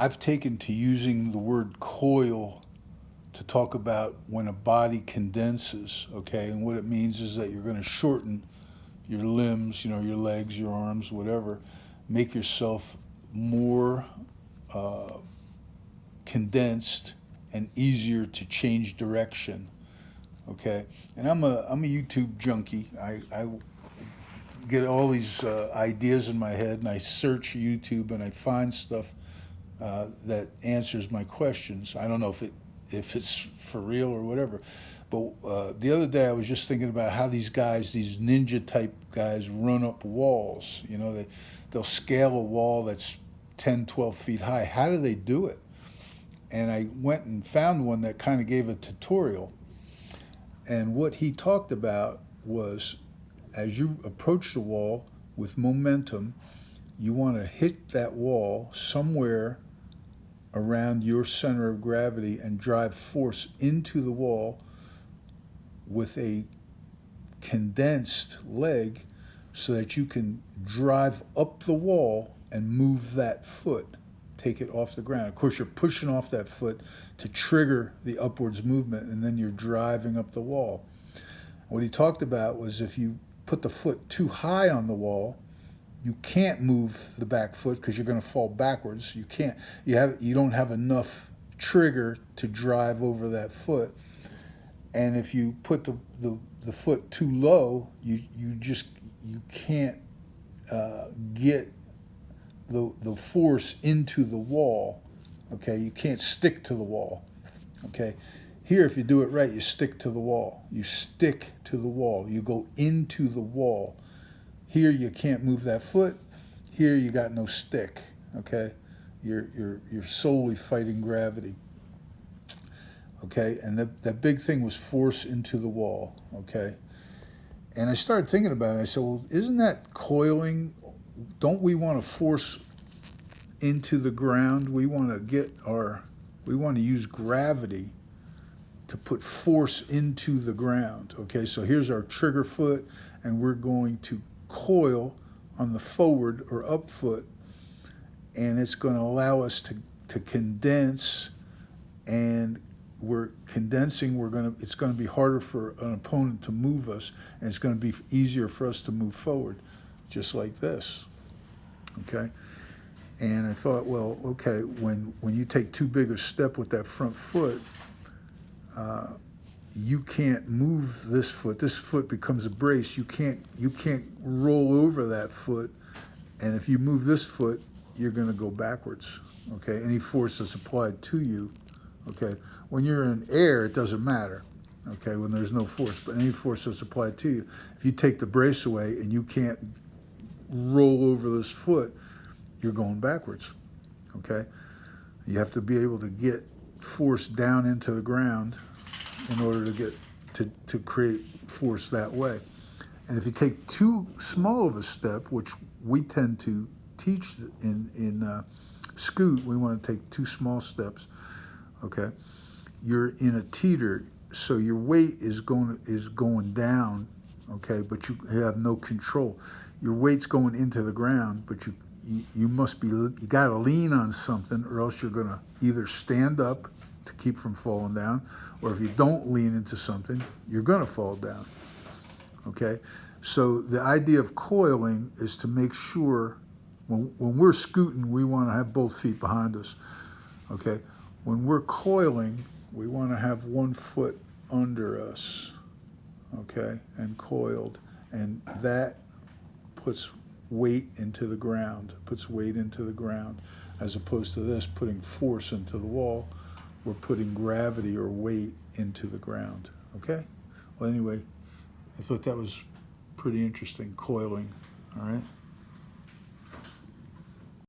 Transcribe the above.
I've taken to using the word coil to talk about when a body condenses, okay? And what it means is that you're going to shorten your limbs, your legs, your arms, whatever, make yourself more uh, condensed and easier to change direction, okay? And I'm a YouTube junkie. I get all these ideas in my head, and I search YouTube and I find stuff that answers my questions. I don't know if it's for real or whatever. But the other day I was just thinking about how these guys, these ninja type guys, run up walls. They'll scale a wall that's 10, 12 feet high. How do they do it? And I went and found one that kind of gave a tutorial. And what he talked about was, as you approach the wall with momentum, you want to hit that wall somewhere around your center of gravity and drive force into the wall with a condensed leg so that you can drive up the wall and move that foot, take it off the ground. Of course, you're pushing off that foot to trigger the upwards movement, and then you're driving up the wall. What he talked about was if you put the foot too high on the wall, you can't move the back foot because you're going to fall backwards. You don't have enough trigger to drive over that foot. And if you put the foot too low, you can't get the force into the wall. Okay, you can't stick to the wall. Okay, here if you do it right, you stick to the wall. You stick to the wall. You go into the wall. Here you can't move that foot. Here you got no stick. Okay, you're solely fighting gravity. Okay, and that big thing was force into the wall. Okay, and I started thinking about it. I said, well, isn't that coiling? Don't we want to force into the ground? We want to use gravity to put force into the ground. Okay, so here's our trigger foot, and we're going to coil on the forward or up foot, and it's going to allow us to condense, and we're condensing. It's going to be harder for an opponent to move us, and it's going to be easier for us to move forward, just like this. Okay, and I thought, well, okay, when you take too big a step with that front foot, you can't move this foot. This foot becomes a brace. You can't roll over that foot, and if you move this foot, you're going to go backwards. Okay, any force that's applied to you. Okay, when you're in air, it doesn't matter. Okay, when there's no force, but any force that's applied to you, if you take the brace away and you can't roll over this foot, you're going backwards. Okay, you have to be able to get force down into the ground in order to get to create force that way. And if you take too small of a step, which we tend to teach in Scoot, we want to take 2 small steps. Okay, you're in a teeter, so your weight is going down. Okay, but you have no control. Your weight's going into the ground, but you got to lean on something, or else you're going to either stand up to keep from falling down, or if you don't lean into something, you're going to fall down. Okay, so the idea of coiling is to make sure when we're scooting, we want to have both feet behind us. Okay, when we're coiling, we want to have one foot under us. Okay, and coiled, and that puts weight into the ground, as opposed to this putting force into the wall. We're putting gravity or weight into the ground. Okay? Well, anyway, I thought that was pretty interesting, coiling. All right?